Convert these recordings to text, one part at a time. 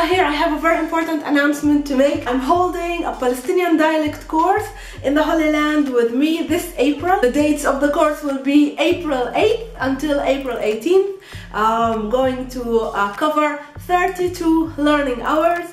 here I have a very important announcement to make. I'm holding a Palestinian dialect course in the Holy Land with me this April. The dates of the course will be April 8th until April 18th. I'm going to cover 32 learning hours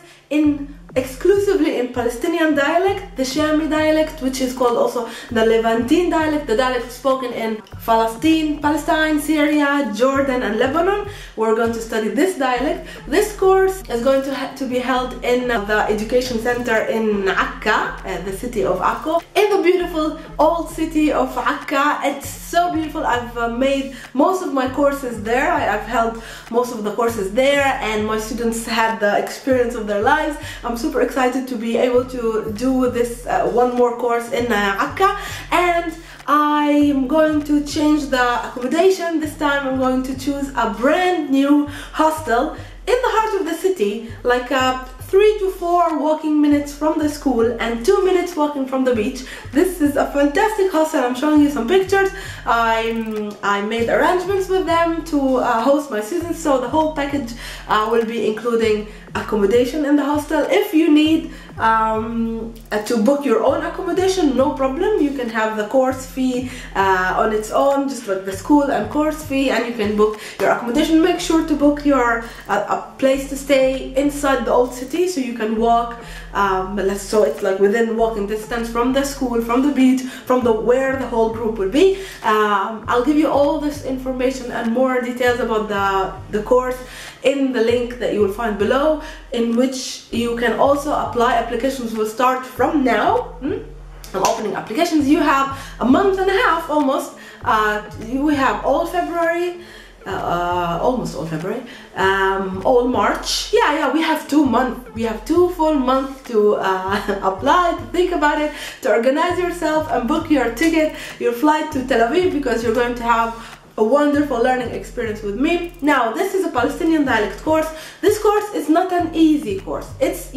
exclusively in Palestinian dialect, the Shami dialect, which is called also the Levantine dialect, the dialect spoken in Palestine, Syria, Jordan and Lebanon. We're going to study this dialect. This course is going to be held in the education center in Akka, the city of Akko, in the beautiful old city of Akka. It's so beautiful. I've made most of my courses there. I've held most of the courses there and my students had the experience of their lives. I'm super excited to be able to do this one more course in Akka, and I'm going to change the accommodation. This time I'm going to choose a brand new hostel in the heart of the city, like 3 to 4 walking minutes from the school and 2 minutes walking from the beach. This is a fantastic hostel. I'm showing you some pictures. I made arrangements with them to host my students, so the whole package will be including accommodation in the hostel. If you need to book your own accommodation, no problem. You can have the course fee on its own, just like the school and course fee, and you can book your accommodation. Make sure to book your a place to stay inside the old city, so you can walk. So it's like within walking distance from the school, from the beach, from where the whole group will be. I'll give you all this information and more details about the course in the link that you will find below, in which you can also apply. Applications will start from now. I'm opening applications. You have a month and a half almost. We have all February, almost all February, all March. Yeah, we have 2 months. We have 2 full months to apply, to think about it, to organize yourself and book your ticket, your flight to Tel Aviv, because you're going to have a wonderful learning experience with me. Now, this is a Palestinian dialect course. This course is not an easy course. It's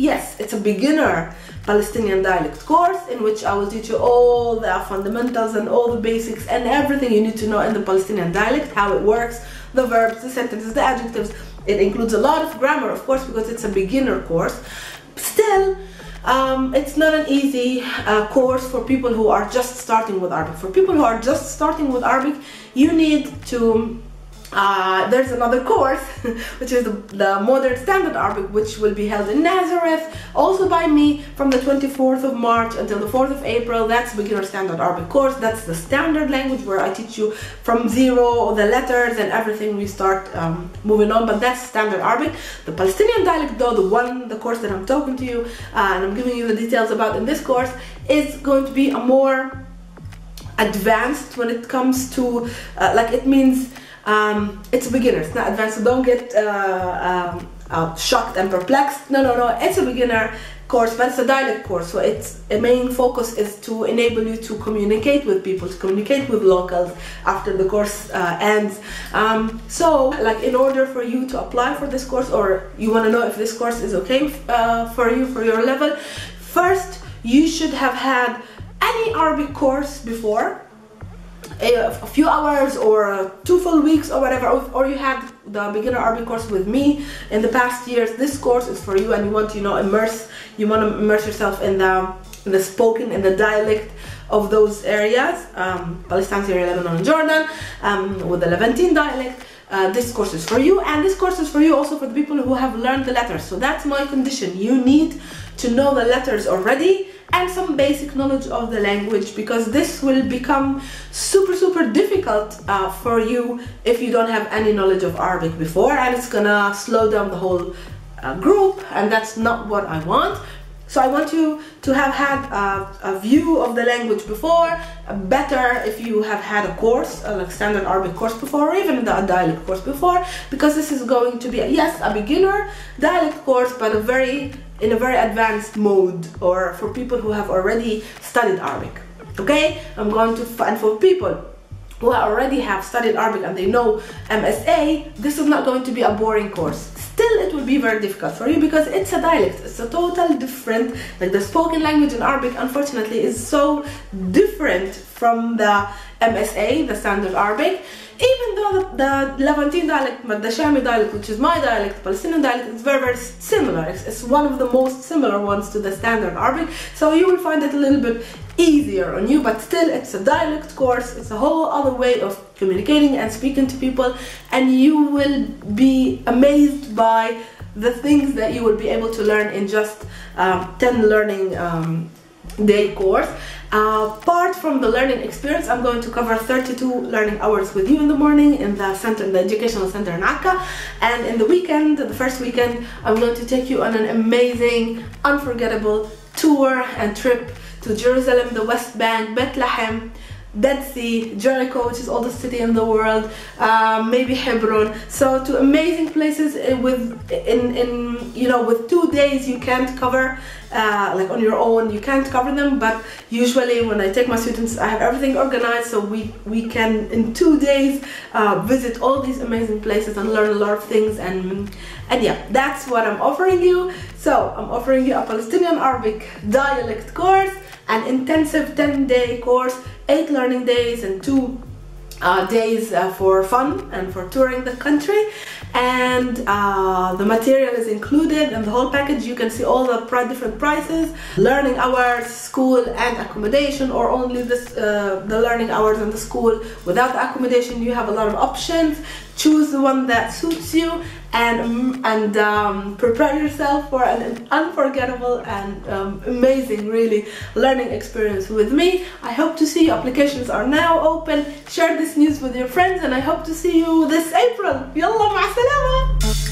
a beginner Palestinian dialect course in which I will teach you all the fundamentals and all the basics and everything you need to know in the Palestinian dialect, how it works, the verbs, the sentences, the adjectives. It includes a lot of grammar, of course, because it's a beginner course. Still, it's not an easy course for people who are just starting with Arabic. For people who are just starting with Arabic, you need to there's another course which is the Modern Standard Arabic, which will be held in Nazareth, also by me, from the 24th of March until the 4th of April. That's beginner standard Arabic course. That's the standard language where I teach you from zero, the letters and everything. We start moving on, but that's standard Arabic. The Palestinian dialect, though, the course that I'm talking to you and I'm giving you the details about in this course, is going to be a more advanced when it comes to it means it's a beginner, it's not advanced, so don't get shocked and perplexed. No, it's a beginner course, but it's a dialect course, so its main focus is to enable you to communicate with people, to communicate with locals after the course ends. So, like, in order for you to apply for this course, or you want to know if this course is okay for you, for your level, first you should have had any Arabic course before, a few hours or 2 full weeks or whatever, or you had the beginner Arabic course with me in the past years. This course is for you, and you want to immerse yourself in the spoken, in the dialect of those areas, Palestine, Syria, Lebanon and Jordan, with the Levantine dialect. This course is for you, and this course is for you also for the people who have learned the letters. So that's my condition. You need to know the letters already and some basic knowledge of the language, because this will become super difficult for you if you don't have any knowledge of Arabic before, and it's gonna slow down the whole group, and that's not what I want. So I want you to have had a view of the language before. Better if you have had a course, like standard Arabic course before, or even a dialect course before, because this is going to be, yes, a beginner dialect course, but in a very advanced mode, or for people who have already studied Arabic. Okay, I'm going to find for people who already have studied Arabic and they know MSA, this is not going to be a boring course. Still, it will be very difficult for you because it's a dialect. It's a total different, like the spoken language in Arabic, unfortunately, is so different from the MSA, the Standard Arabic. Even though the Levantine dialect, the Shami dialect, which is my dialect, Palestinian dialect, is very, very similar. It's one of the most similar ones to the Standard Arabic, so you will find it a little bit easier on you, but still it's a dialect course. It's a whole other way of communicating and speaking to people, and you will be amazed by the things that you will be able to learn in just 10 learning day course. Apart from the learning experience, I'm going to cover 32 learning hours with you in the morning in the center, the educational center in Akka, and in the weekend, the first weekend, I'm going to take you on an amazing, unforgettable tour and trip to Jerusalem, the West Bank, Bethlehem, Dead Sea, Jericho, which is the oldest city in the world, maybe Hebron. So to amazing places with 2 days you can't cover, like on your own you can't cover them, but usually when I take my students I have everything organized, so we can in 2 days visit all these amazing places and learn a lot of things, and yeah, that's what I'm offering you. So I'm offering you a Palestinian Arabic dialect course, an intensive 10-day course, 8 learning days and 2 days for fun and for touring the country, and the material is included in the whole package. You can see all the different prices, learning hours, school and accommodation, or only the learning hours and the school without the accommodation. You have a lot of options. Choose the one that suits you, and prepare yourself for an unforgettable and amazing, really, learning experience with me. I hope to see you. Applications are now open. Share this news with your friends, and I hope to see you this April. Yalla, ma salama.